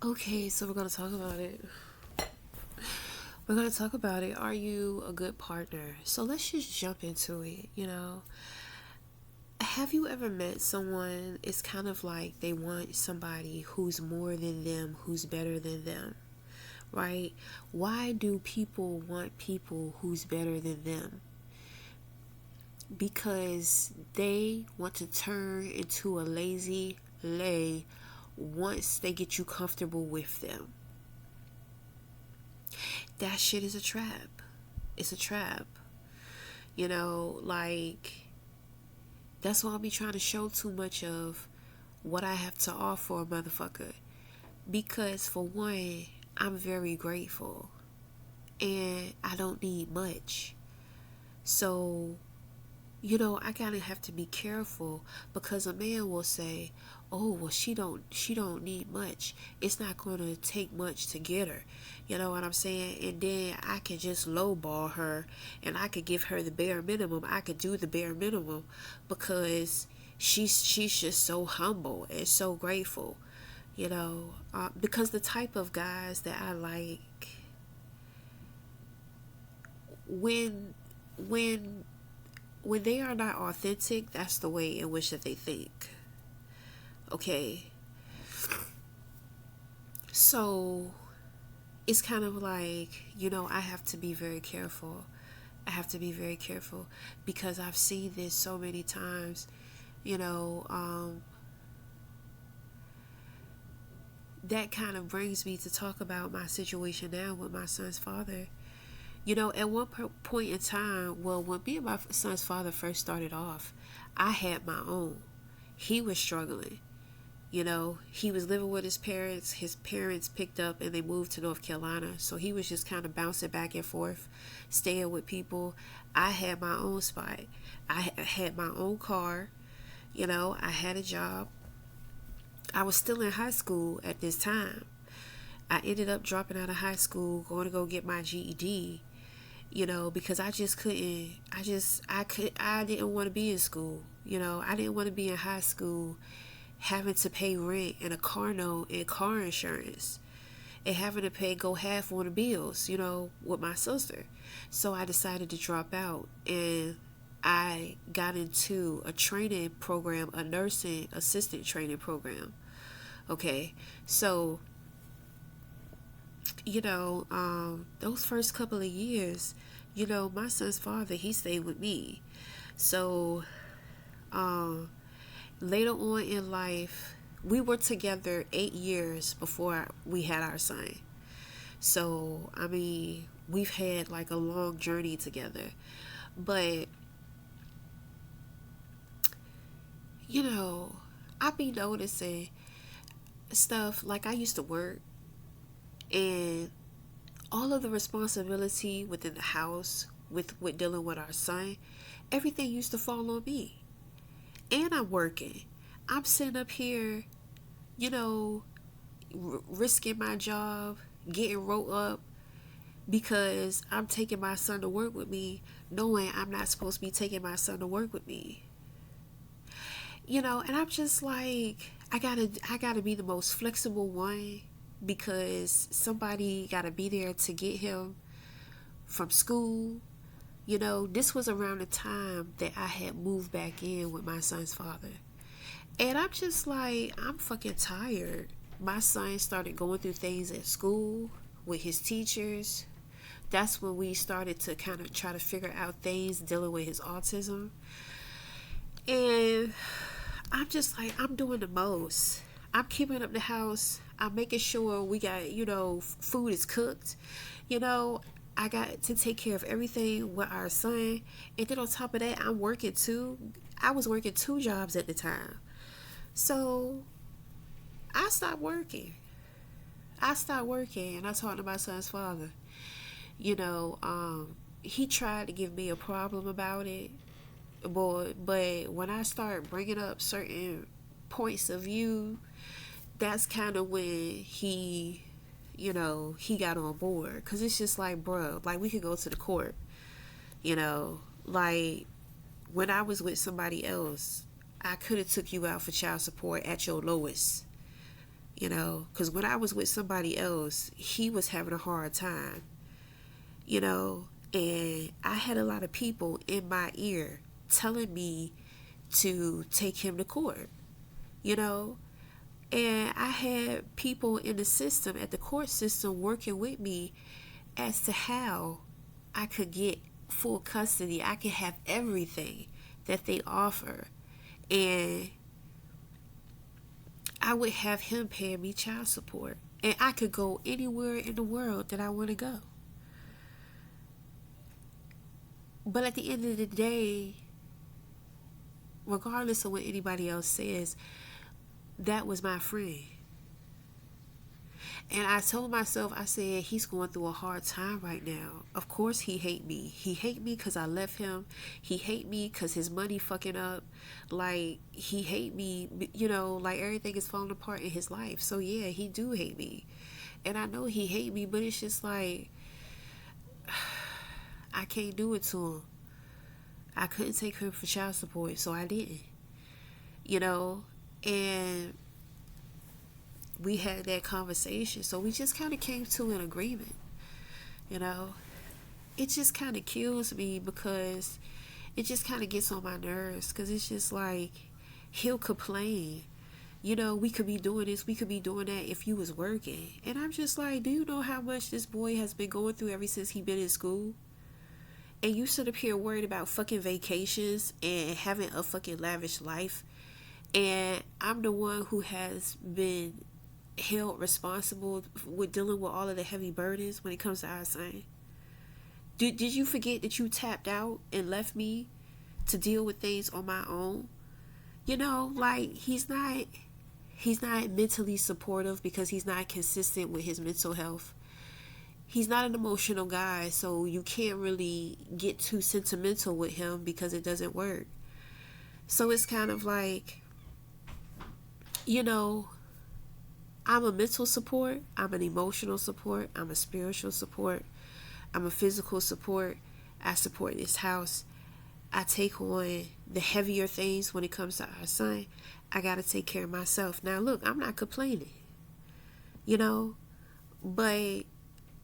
Okay, so we're gonna talk about it. We're gonna talk about it. Are you a good partner? So let's just jump into it. Have you ever met someone, it's kind of like they want somebody who's more than them, who's better than them, right? Why do people want people who's better than them? Because they want to turn into a lazy lay once they get you comfortable with them. That shit is a trap. It's a trap. Like, that's why I'll be trying to show too much of what I have to offer a motherfucker. Because, for one, I'm very grateful and I don't need much. So, I gotta have to be careful because a man will say, "Oh, well, she don't need much. It's not gonna take much to get her." You know what I'm saying? And then I could just lowball her, and I could give her the bare minimum. I could do the bare minimum because she's just so humble and so grateful. Because the type of guys that I like, when when when they are not authentic, that's the way in which that they think. Okay. So it's kind of like, I have to be very careful. I have to be very careful because I've seen this so many times. You know, um, that kind of brings me to talk about my situation now with my son's father. At one point in time, well, when me and my son's father first started off, I had my own. He was struggling. He was living with his parents. His parents picked up and they moved to North Carolina. So he was just kind of bouncing back and forth, staying with people. I had my own spot. I had my own car. I had a job. I was still in high school at this time. I ended up dropping out of high school, going to go get my GED, because I just couldn't, I didn't want to be in school. I didn't want to be in high school having to pay rent and a car note and car insurance and having to go half on the bills, with my sister. So I decided to drop out and I got into a training program, a nursing assistant training program. Okay. So, those first couple of years, my son's father, he stayed with me. So, um, later on in life, we were together 8 years before we had our son. So, I mean, we've had like a long journey together. But, you know, I be noticing stuff like I used to work and all of the responsibility within the house with dealing with our son, everything used to fall on me. And I'm working. I'm sitting up here, you know, risking my job, getting wrote up because I'm taking my son to work with me, knowing I'm not supposed to be taking my son to work with me. And I'm just like, I gotta be the most flexible one because somebody gotta be there to get him from school. This was around the time that I had moved back in with my son's father. And I'm just like, I'm fucking tired. My son started going through things at school with his teachers. That's when we started to kind of try to figure out things dealing with his autism. And I'm just like, I'm doing the most. I'm keeping up the house. I'm making sure we got, food is cooked. You know, I got to take care of everything with our son. And then on top of that, I'm working too. I was working two jobs at the time. So I stopped working. I stopped working and I talked to my son's father. He tried to give me a problem about it. But when I start bringing up certain points of view, that's kind of when he got on board. Because it's just like, bro, like we could go to the court, like when I was with somebody else, I could have took you out for child support at your lowest. because when I was with somebody else, he was having a hard time, you know, and I had a lot of people in my ear telling me to take him to court, you know, and I had people in the system, at the court system, working with me as to how I could get full custody. I could have everything that they offer. And I would have him paying me child support. And I could go anywhere in the world that I want to go. But at the end of the day, regardless of what anybody else says, that was my friend. And I told myself, I said, he's going through a hard time right now. Of course he hate me. He hate me because I left him. He hate me because his money fucking up. Like, he hate me, like everything is falling apart in his life. So yeah, he do hate me. And I know he hate me, but it's just like, I can't do it to him. I couldn't take him for child support, so I didn't. And we had that conversation. So we just kind of came to an agreement. It just kind of kills me because it just kind of gets on my nerves, because it's just like he'll complain. We could be doing this, we could be doing that if you was working. And I'm just like, do you know how much this boy has been going through ever since he been in school? And you sit up here worried about fucking vacations and having a fucking lavish life. And I'm the one who has been held responsible with dealing with all of the heavy burdens when it comes to our son. Did you forget that you tapped out and left me to deal with things on my own? Like, he's not mentally supportive because he's not consistent with his mental health. He's not an emotional guy, so you can't really get too sentimental with him because it doesn't work. So it's kind of like, I'm a mental support, I'm an emotional support, I'm a spiritual support, I'm a physical support. I support this house. I take on the heavier things when it comes to our son. I gotta take care of myself. Now look, I'm not complaining, but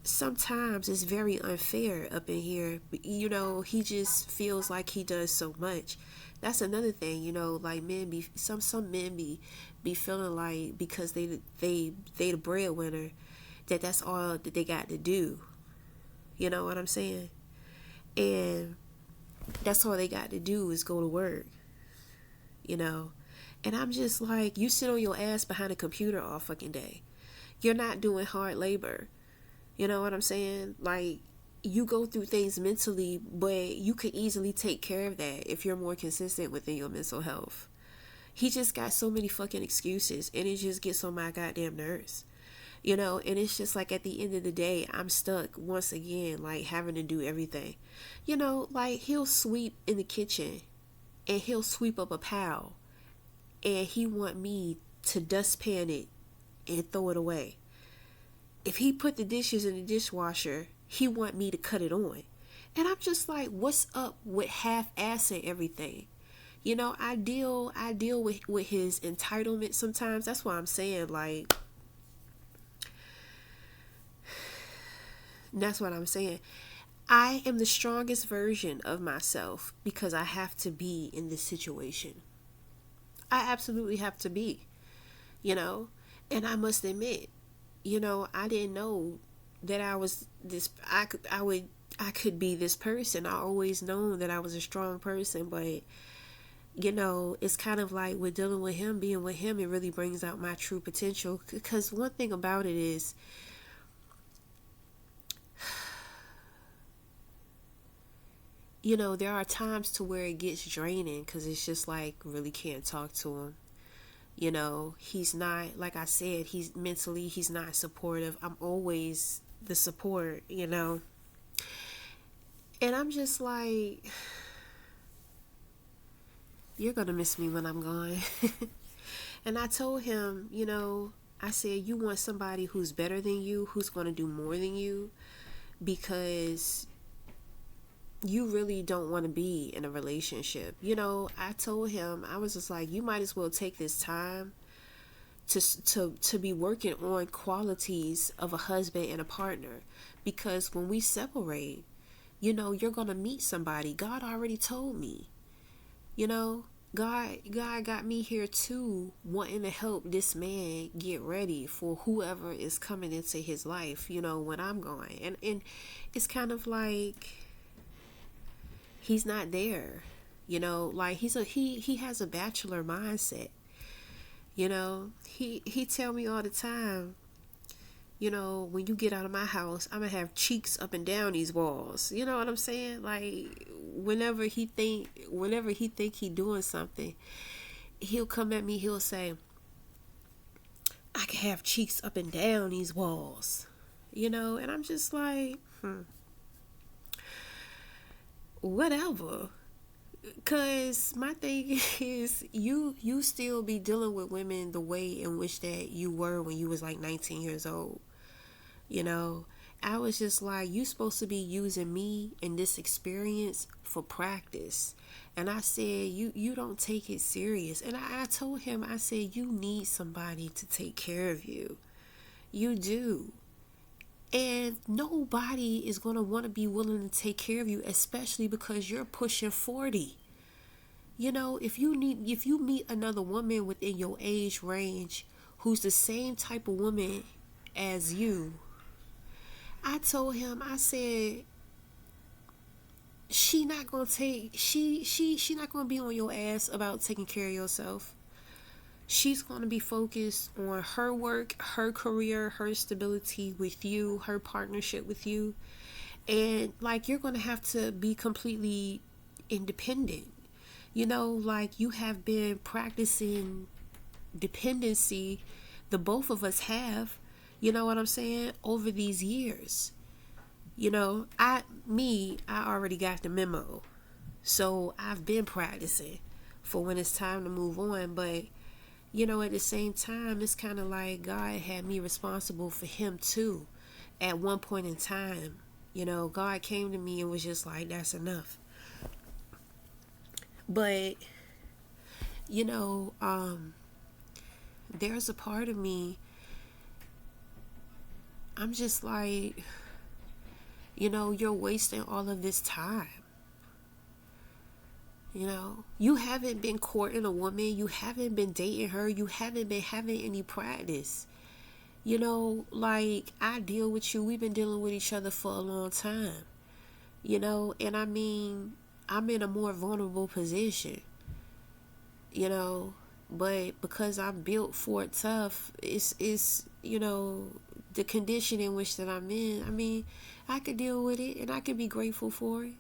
sometimes it's very unfair up in here. He just feels like he does so much. That's another thing, like men be some men be feeling like because they the breadwinner, that's all that they got to do. You know what I'm saying? And that's all they got to do is go to work. And I'm just like, you sit on your ass behind a computer all fucking day. You're not doing hard labor. You know what I'm saying? Like, you go through things mentally, but you could easily take care of that if you're more consistent within your mental health. He just got so many fucking excuses, and it just gets on my goddamn nerves. And it's just like, at the end of the day, I'm stuck once again, like, having to do everything. Like, he'll sweep in the kitchen and he'll sweep up a pile and he want me to dustpan it and throw it away. If he put the dishes in the dishwasher, he want me to cut it on. And I'm just like, what's up with half-assing everything? I deal with his entitlement sometimes. That's why I'm saying, like, that's what I'm saying. I am the strongest version of myself because I have to be in this situation. I absolutely have to be, and I must admit, I didn't know that I was this, I could be this person. I always known that I was a strong person, but it's kind of like with dealing with him, being with him, it really brings out my true potential. Because one thing about it is, there are times to where it gets draining because it's just like, really can't talk to him. He's not, like I said, he's mentally, he's not supportive. I'm always the support, and I'm just like, you're gonna miss me when I'm gone. And I told him, I said, you want somebody who's better than you, who's gonna do more than you, because you really don't want to be in a relationship. I told him, I was just like, you might as well take this time to be working on qualities of a husband and a partner, because when we separate, you're gonna meet somebody. God already told me, you know God got me here too, wanting to help this man get ready for whoever is coming into his life, when I'm going. And it's kind of like he's not there, like he has a bachelor mindset. He tell me all the time, when you get out of my house, I'm gonna have cheeks up and down these walls. You know what I'm saying? Like whenever he think he doing something, he'll come at me, he'll say, I can have cheeks up and down these walls. And I'm just like, whatever. Cause my thing is, you still be dealing with women the way in which that you were when you was like 19 years old. I was just like, you supposed to be using me and this experience for practice. And I said, you don't take it serious. And I told him, I said, you need somebody to take care of you. You do. And nobody is going to want to be willing to take care of you, especially because you're pushing 40. If you meet another woman within your age range who's the same type of woman as you, I told him, I said, she not going to be on your ass about taking care of yourself. She's going to be focused on her work, her career, her stability with you, her partnership with you. And like, you're going to have to be completely independent. Like, you have been practicing dependency, the both of us have, you know what I'm saying, over these years. I already got the memo. So I've been practicing for when it's time to move on. But at the same time, it's kind of like God had me responsible for him too. At one point in time, God came to me and was just like, that's enough. But, there's a part of me, I'm just like, you're wasting all of this time. You haven't been courting a woman. You haven't been dating her. You haven't been having any practice. Like, I deal with you. We've been dealing with each other for a long time. And I mean, I'm in a more vulnerable position. But because I'm built for it tough, it's the condition in which that I'm in. I mean, I could deal with it and I could be grateful for it.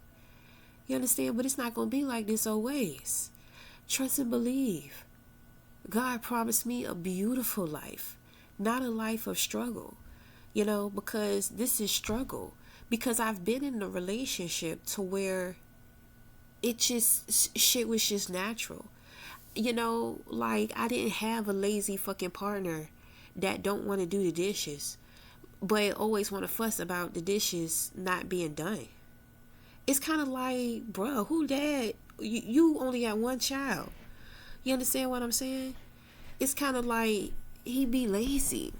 You understand? But it's not going to be like this always. Trust and believe. God promised me a beautiful life, not a life of struggle, because this is struggle. Because I've been in a relationship to where shit was just natural. Like, I didn't have a lazy fucking partner that don't want to do the dishes, but always want to fuss about the dishes not being done. It's kind of like, bro, who dad? You only got one child. You understand what I'm saying? It's kind of like he be lazy.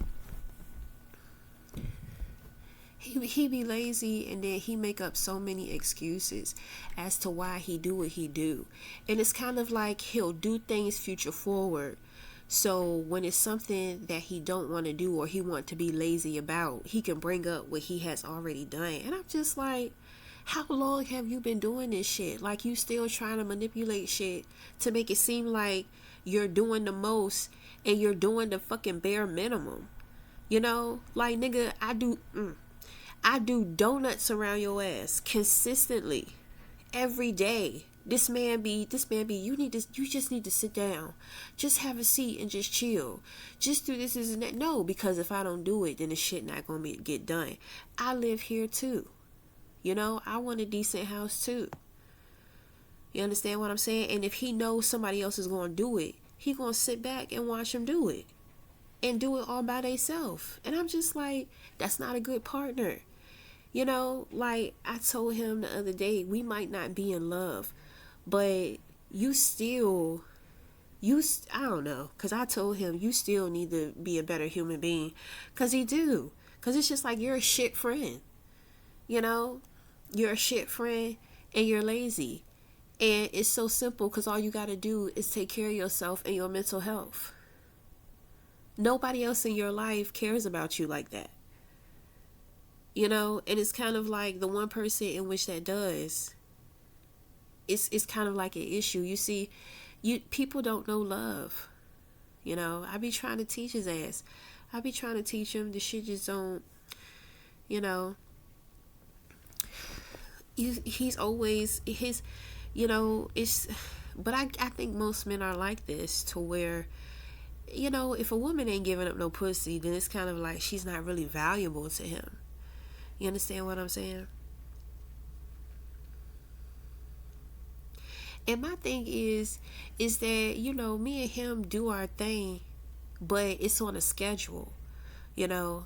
He be lazy, and then he make up so many excuses as to why he do what he do. And it's kind of like he'll do things future forward. So when it's something that he don't want to do or he want to be lazy about, he can bring up what he has already done. And I'm just like, how long have you been doing this shit? Like, you still trying to manipulate shit to make it seem like you're doing the most and you're doing the fucking bare minimum. Like, nigga, I do donuts around your ass consistently every day. This man be, you just need to sit down. Just have a seat and just chill. Just do this and that. No, because if I don't do it, then the shit not going to get done. I live here too. I want a decent house too. You understand what I'm saying? And if he knows somebody else is going to do it, he going to sit back and watch him do it. And do it all by themselves. And I'm just like, that's not a good partner. Like I told him the other day, we might not be in love, but you still I don't know, because I told him, you still need to be a better human being. Because he do. Because it's just like, you're a shit friend. You know? You're a shit friend and you're lazy. And it's so simple because all you got to do is take care of yourself and your mental health. Nobody else in your life cares about you like that. You know? And it's kind of like the one person in which that does. It's kind of like an issue. You see, people don't know love. You know, I be trying to teach his ass. I be trying to teach him. The shit just don't, you know. He's always his, you know. It's, but I think most men are like this, to where, you know, if a woman ain't giving up no pussy, then it's kind of like she's not really valuable to him. You understand what I'm saying? And my thing is that, you know, me and him do our thing, but it's on a schedule. You know,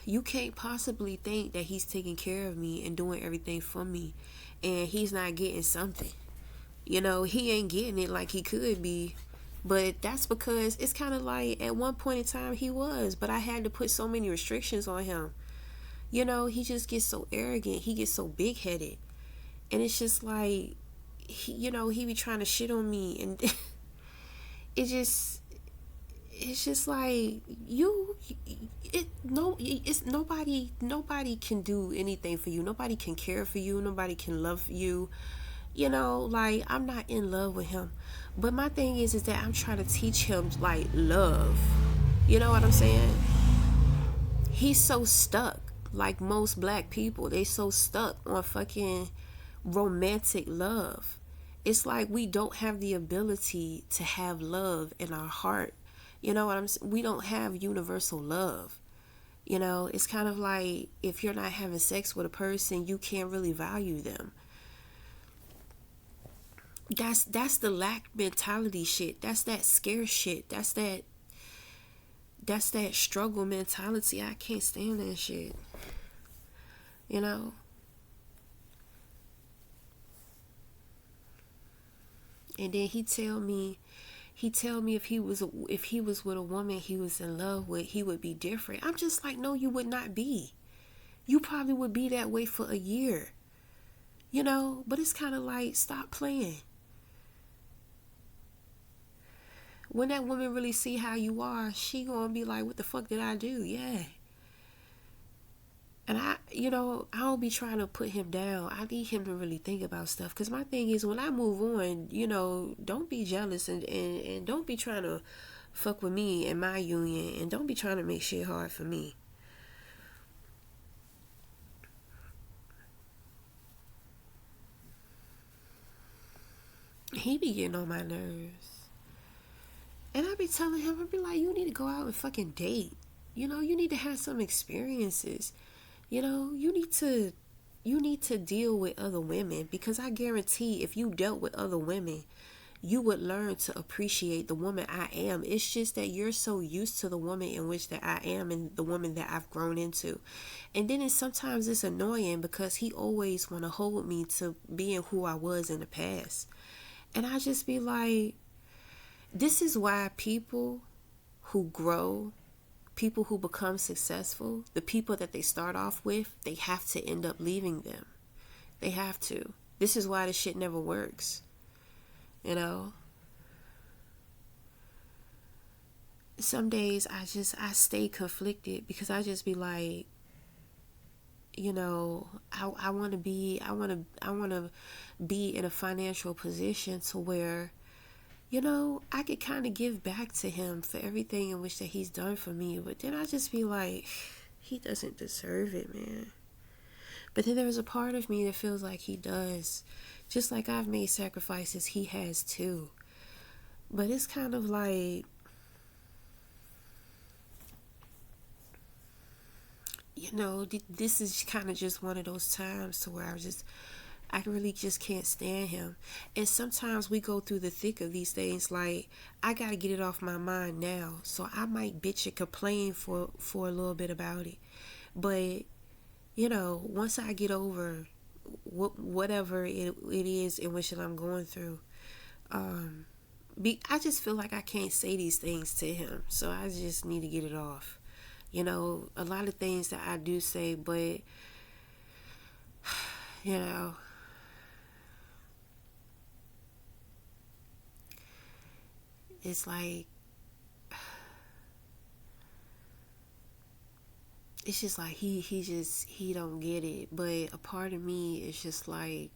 you can't possibly think that he's taking care of me and doing everything for me, and he's not getting something. You know, he ain't getting it like he could be. But that's because it's kind of like at one point in time he was, but I had to put so many restrictions on him. You know, he just gets so arrogant. He gets so big headed. And it's just like, you know, he be trying to shit on me. And it just, it's just like, it's nobody can do anything for you. Nobody can care for you. Nobody can love you. You know, like, I'm not in love with him. But my thing is that I'm trying to teach him, like, love. You know what I'm saying? He's so stuck. Like most black people, they so stuck on fucking romantic love. It's like we don't have the ability to have love in our heart. You know what I'm saying? We don't have universal love. You know, it's kind of like, if you're not having sex with a person, you can't really value them. That's the lack mentality shit. That's that scarce shit. That's that struggle mentality. I can't stand that shit. You know? And then he tell me if he was with a woman he was in love with, he would be different. I'm just like, no, you would not be. You probably would be that way for a year. You know? But it's kind of like, stop playing. When that woman really see how you are, she gonna be like, what the fuck did I do? Yeah. And I don't be trying to put him down. I need him to really think about stuff. Because my thing is, when I move on, don't be jealous, and don't be trying to fuck with me and my union. And don't be trying to make shit hard for me. He be getting on my nerves. And I be telling him, I be like, you need to go out and fucking date. You need to have some experiences. You need to deal with other women, because I guarantee if you dealt with other women, you would learn to appreciate the woman I am. It's just that you're so used to the woman in which that I am and the woman that I've grown into. And then sometimes it's annoying because he always want to hold me to being who I was in the past. And I just be like, this is why people who grow, people who become successful, the people that they start off with, they have to end up leaving them. They have to. This is why this shit never works. You know? Some days I stay conflicted, because I just be like, I want to be in a financial position to where, I could kind of give back to him for everything in which that he's done for me. But then I just be like, he doesn't deserve it, man. But then there's a part of me that feels like he does. Just like I've made sacrifices, he has too. But it's kind of like, this is kind of just one of those times to where I really just can't stand him. And sometimes we go through the thick of these things, like, I gotta get it off my mind now. So I might bitch and complain for a little bit about it. But, once I get over whatever it is in which I'm going through, I just feel like I can't say these things to him, so I just need to get it off. A lot of things that I do say, but you know, it's like it's just like he don't get it. But a part of me is just like,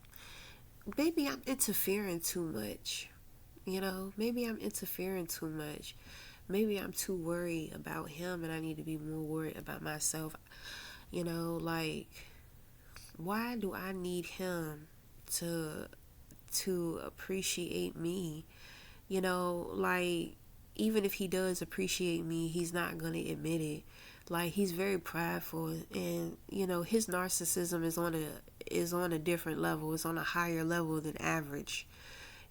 maybe I'm interfering too much. Maybe I'm interfering too much. Maybe I'm too worried about him and I need to be more worried about myself. Like, why do I need him to appreciate me? Like, even if he does appreciate me, he's not going to admit it. Like, he's very prideful, and his narcissism is on a different level. It's on a higher level than average.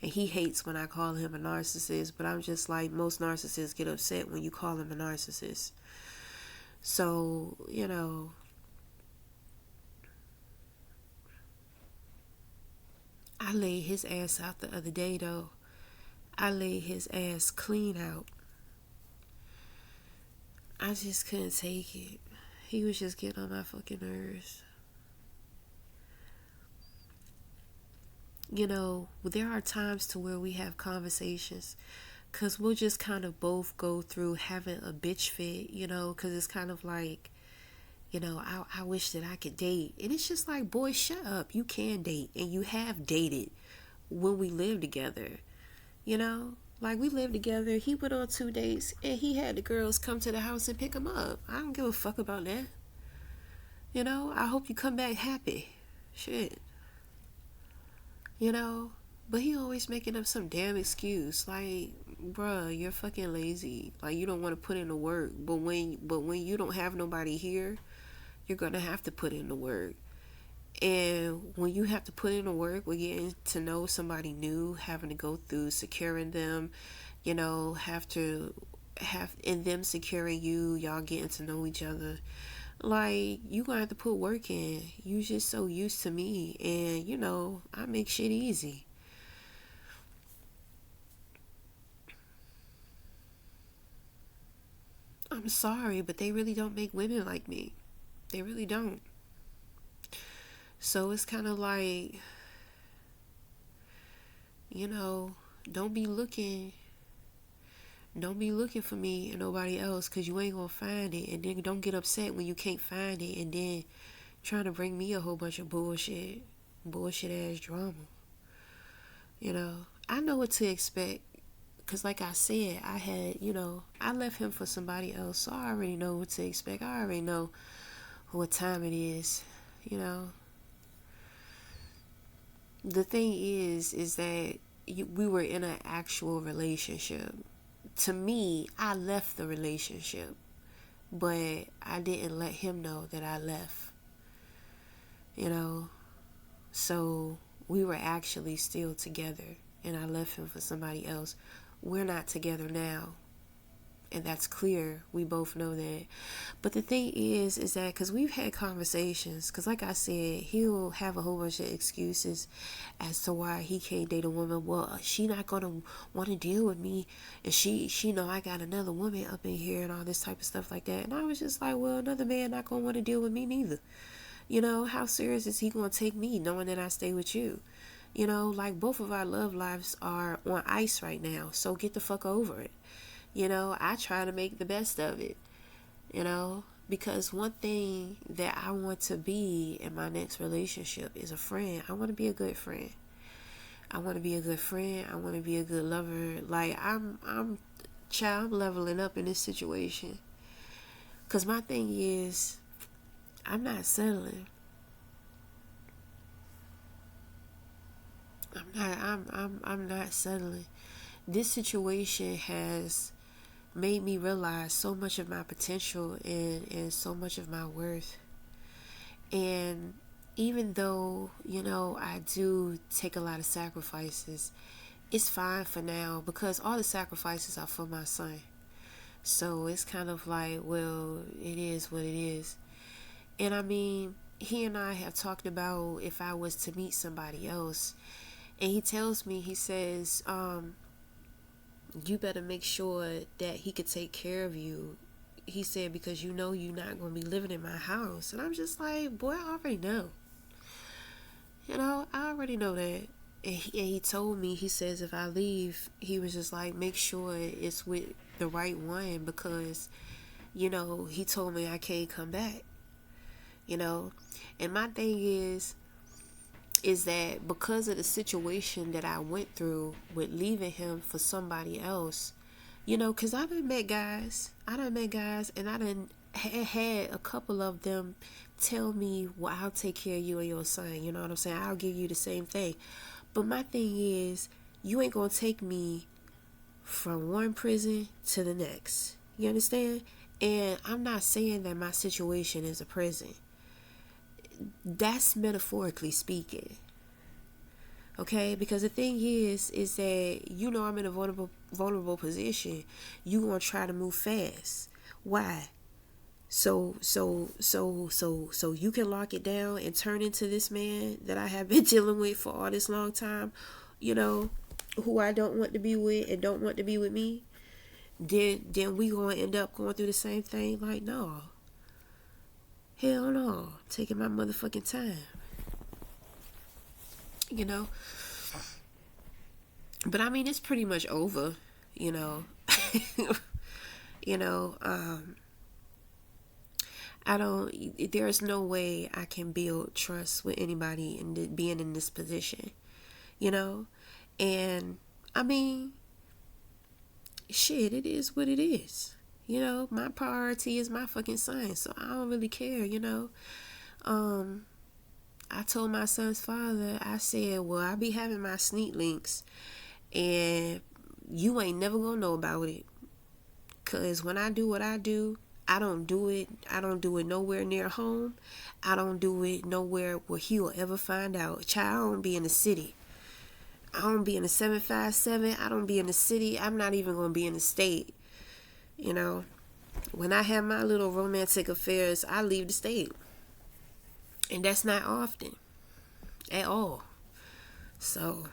And he hates when I call him a narcissist, but I'm just like, most narcissists get upset when you call him a narcissist. So, I laid his ass out the other day though. I laid his ass clean out. I just couldn't take it. He was just getting on my fucking nerves. There are times to where we have conversations, because we'll just kind of both go through having a bitch fit, because it's kind of like, I wish that I could date. And it's just like, boy, shut up. You can date, and you have dated when we lived together. Like, we lived together. He went on 2 dates, and he had the girls come to the house and pick him up. I don't give a fuck about that. I hope you come back happy. Shit. But he always making up some damn excuse. Like, bruh, you're fucking lazy. Like, you don't want to put in the work. But when you don't have nobody here, you're gonna have to put in the work. And when you have to put in the work, we're getting to know somebody new, having to go through securing them, have to have in them securing you, y'all getting to know each other. Like, you gonna have to put work in. You just so used to me, and I make shit easy. I'm sorry, but they really don't make women like me. They really don't. So it's kind of like, don't be looking for me and nobody else, because you ain't gonna find it. And then don't get upset when you can't find it, and then trying to bring me a whole bunch of bullshit ass drama. I know what to expect, because like I said, I left him for somebody else, so I already know what to expect. I already know what time it is. The thing is that we were in an actual relationship. To me, I left the relationship, but I didn't let him know that I left. So we were actually still together, and I left him for somebody else. We're not together now, and that's clear. We both know that. But the thing is that, because we've had conversations, because like I said, he'll have a whole bunch of excuses as to why he can't date a woman. Well, she not gonna want to deal with me, and she know I got another woman up in here and all this type of stuff like that. And I was just like, well, another man not gonna want to deal with me neither. How serious is he gonna take me knowing that I stay with you? Like, both of our love lives are on ice right now, so get the fuck over it. I try to make the best of it, because one thing that I want to be in my next relationship is a friend. I want to be a good friend. I want to be a good friend. I want to be a good lover. Like, I'm leveling up in this situation. Because my thing is, I'm not settling. I'm not settling. This situation has made me realize so much of my potential and so much of my worth. And even though, I do take a lot of sacrifices, it's fine for now, because all the sacrifices are for my son. So it's kind of like, well, it is what it is. And I mean, he and I have talked about, if I was to meet somebody else, And he tells me, he says, you better make sure that he could take care of you. He said, because you know you're not going to be living in my house. And I'm just like, boy, I already know. I already know that. And he told me, he says, if I leave, he was just like, make sure it's with the right one, because, he told me I can't come back, you know. And my thing is that because of the situation that I went through with leaving him for somebody else, because I done met guys, and I done had a couple of them tell me, well, I'll take care of you and your son, you know what I'm saying? I'll give you the same thing. But my thing is, you ain't gonna take me from one prison to the next. You understand? And I'm not saying that my situation is a prison. That's metaphorically speaking. Okay? Because the thing is that I'm in a vulnerable position. You gonna try to move fast. Why? So you can lock it down and turn into this man that I have been dealing with for all this long time, who I don't want to be with and don't want to be with me. Then we gonna end up going through the same thing. Like, no, hell no, taking my motherfucking time, you know. But I mean, it's pretty much over, you know. you know. I don't. There's no way I can build trust with anybody and being in this position, you know. And I mean, shit, it is what it is. My priority is my fucking son, so I don't really care, I told my son's father, I said, well, I be having my sneak links, and you ain't never gonna know about it. Cause when I do what I do, I don't do it nowhere near home. I don't do it nowhere where he'll ever find out. Child, I don't be in the city. I don't be in the 757. I don't be in the city. I'm not even going to be in the state. When I have my little romantic affairs, I leave the state. And that's not often at all. So,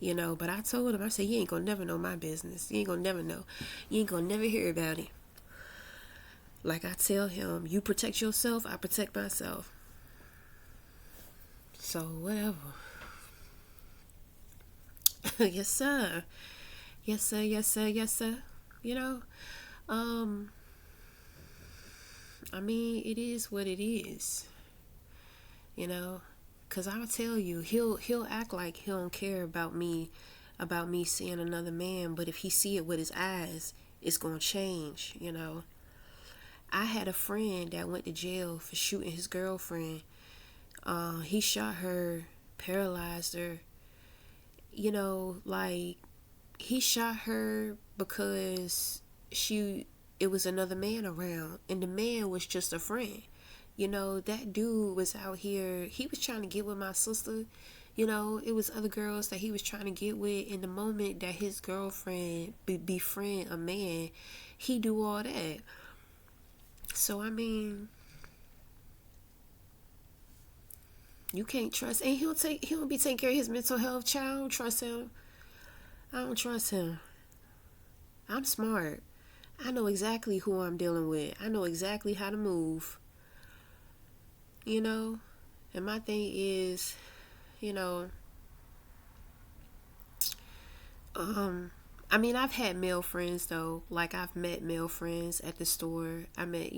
but I told him, I said, you ain't going to never know my business. You ain't going to never know. You ain't going to never hear about it. Like I tell him, you protect yourself, I protect myself. So, whatever. Yes, sir. Yes, sir, yes, sir, yes, sir. I mean, it is what it is. Cause I'll tell you, he'll act like he don't care about me seeing another man, but if he see it with his eyes, it's gonna change, I had a friend that went to jail for shooting his girlfriend. He shot her, paralyzed her. Like, he shot her because it was another man around, and the man was just a friend. That dude was out here, he was trying to get with my sister. It was other girls that he was trying to get with. In the moment that his girlfriend befriend a man, he do all that. So, I mean, you can't trust, and he'll be taking care of his mental health. Child, I don't trust him. I don't trust him. I'm smart. I know exactly who I'm dealing with. I know exactly how to move. And my thing is, I mean, I've had male friends though. Like, I've met male friends at the store. I met,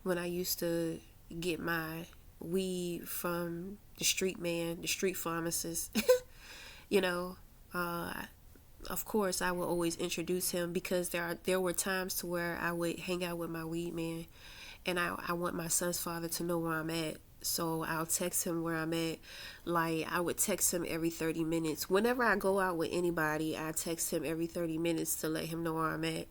when I used to get my weed from the street man, the street pharmacist. Of course, I will always introduce him, because there were times to where I would hang out with my weed man, and I want my son's father to know where I'm at. So I'll text him where I'm at. Like, I would text him every 30 minutes. Whenever I go out with anybody, I text him every 30 minutes to let him know where I'm at.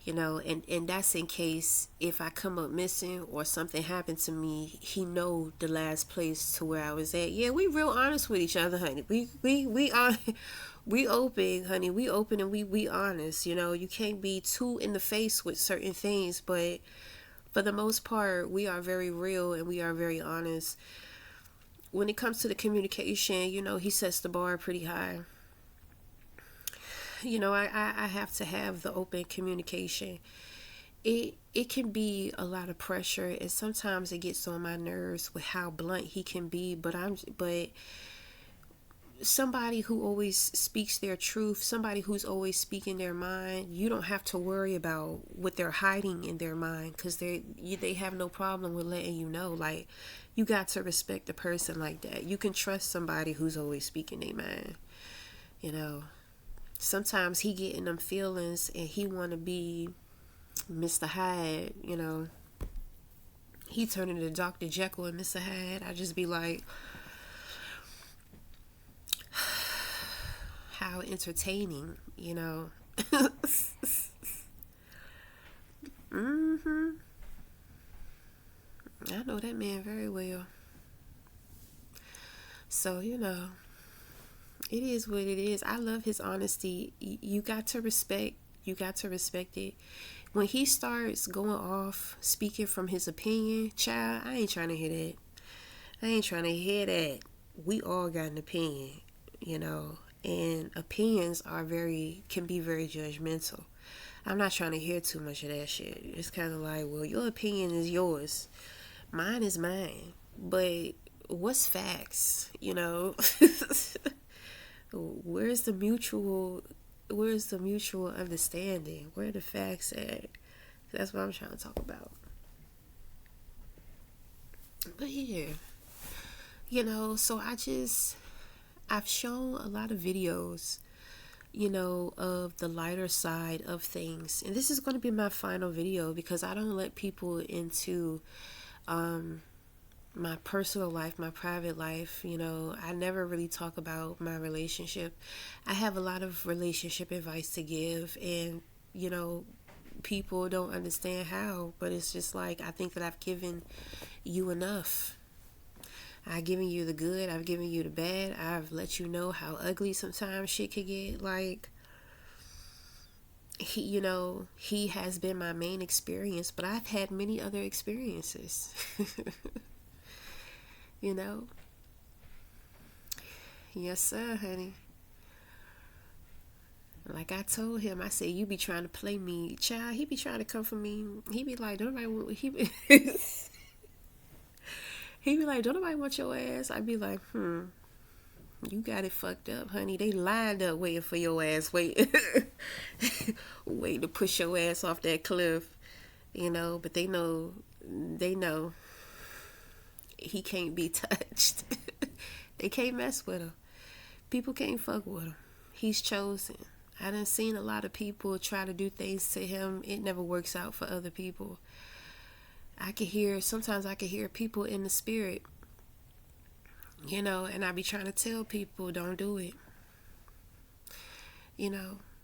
And that's in case if I come up missing or something happened to me, he know the last place to where I was at. Yeah, we real honest with each other, honey. We are we open, honey. We open and we honest. You can't be too in the face with certain things, but for the most part, we are very real and we are very honest. when it comes to the communication, he sets the bar pretty high. I have to have the open communication. It can be a lot of pressure, and sometimes it gets on my nerves with how blunt he can be. But somebody who always speaks their truth, somebody who's always speaking their mind, you don't have to worry about what they're hiding in their mind, because they have no problem with letting you know. Like, you got to respect a person like that. You can trust somebody who's always speaking their mind. Sometimes he get in them feelings and he want to be Mr. Hyde. He turned into Dr. Jekyll and Mr. Hyde. I just be like, how entertaining, I know that man very well. So, it is what it is. I love his honesty. You got to respect. You got to respect it. When he starts going off, speaking from his opinion, child, I ain't trying to hear that. I ain't trying to hear that. We all got an opinion, and opinions can be very judgmental. I'm not trying to hear too much of that shit. It's kind of like, well, your opinion is yours. Mine is mine. But what's facts, Where's the mutual understanding? Where are the facts at? That's what I'm trying to talk about. But yeah, so I've shown a lot of videos, of the lighter side of things. And this is going to be my final video, because I don't let people into my personal life, my private life. I never really talk about my relationship. I have a lot of relationship advice to give, and people don't understand how, but it's just like, I think that I've given you enough. I've given you the good, I've given you the bad, I've let you know how ugly sometimes shit could get. Like, he has been my main experience, but I've had many other experiences. Yes, sir, honey. Like I told him, I said, you be trying to play me, child. He be trying to come for me. He be like, don't nobody he be like, don't nobody want your ass. I be like, you got it fucked up, honey. They lined up waiting for your ass, waiting to push your ass off that cliff, but they know he can't be touched. They can't mess with him. People can't fuck with him. He's chosen. I done seen a lot of people try to do things to him. It never works out for other people. Sometimes I can hear people in the spirit, and I be trying to tell people, don't do it.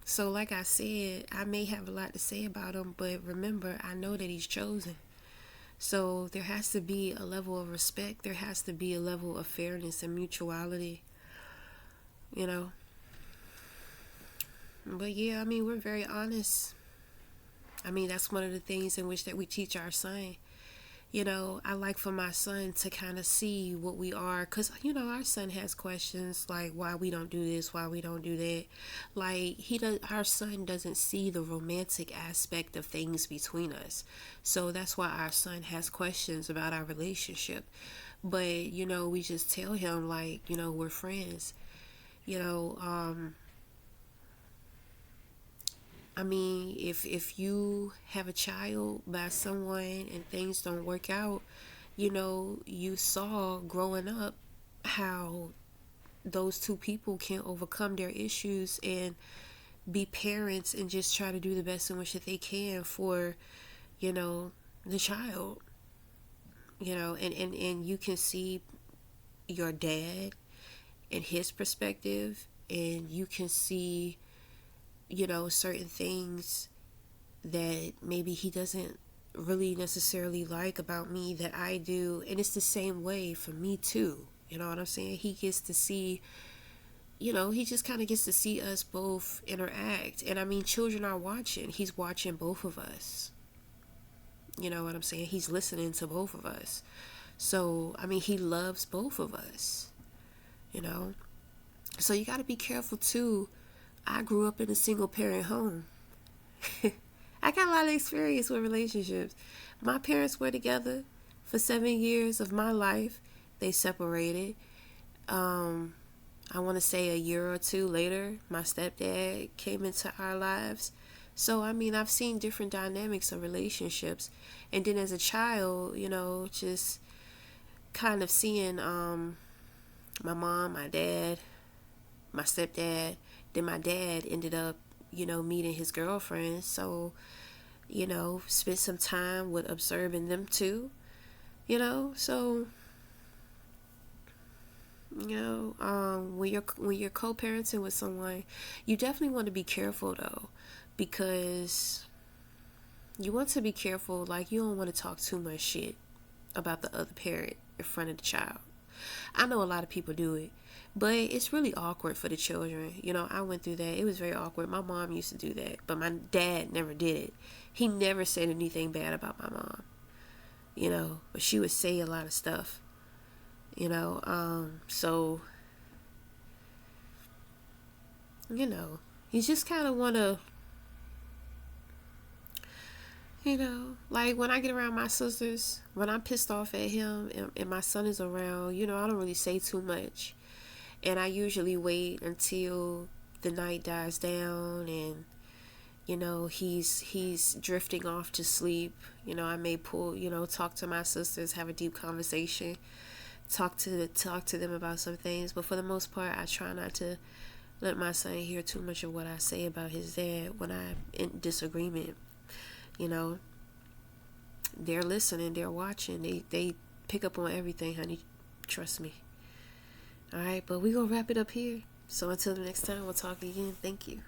So like I said, I may have a lot to say about him, but remember, I know that he's chosen. So there has to be a level of respect. There has to be a level of fairness and mutuality, But yeah, we're very honest. That's one of the things in which that we teach our son. I like for my son to kind of see what we are, because our son has questions like why we don't do this, why we don't do that. Like, our son doesn't see the romantic aspect of things between us, so that's why our son has questions about our relationship. But we just tell him, like, we're friends. If you have a child by someone and things don't work out, you saw growing up how those two people can overcome their issues and be parents and just try to do the best in which that they can for, the child. And you can see your dad and his perspective, and you can see certain things that maybe he doesn't really necessarily like about me that I do. And it's the same way for me too. You know what I'm saying? He gets to see, he just kind of gets to see us both interact. And children are watching. He's watching both of us. You know what I'm saying? He's listening to both of us. So, I mean, he loves both of us, you know. So you got to be careful too. I grew up in a single parent home. I got a lot of experience with relationships. My parents were together for 7 years of my life. They separated. Um, I want to say a year or two later, my stepdad came into our lives. So, I mean, I've seen different dynamics of relationships. And then as a child, just kind of seeing my mom, my dad, my stepdad. Then my dad ended up, meeting his girlfriend. So, spent some time with observing them too. So when you're co-parenting with someone, you definitely want to be careful though, because you want to be careful. Like, you don't want to talk too much shit about the other parent in front of the child. I know a lot of people do it, but it's really awkward for the children. I went through that. It was very awkward. My mom used to do that, but my dad never did it. He never said anything bad about my mom, but she would say a lot of stuff, so, you just kind of want to, like when I get around my sisters, when I'm pissed off at him and my son is around, I don't really say too much. And I usually wait until the night dies down and, he's drifting off to sleep. I may pull, talk to my sisters, have a deep conversation, talk to them about some things. But for the most part, I try not to let my son hear too much of what I say about his dad when I'm in disagreement. They're listening, they're watching, they pick up on everything, honey. Trust me. All right, but we're going to wrap it up here. So until the next time, we'll talk again. Thank you.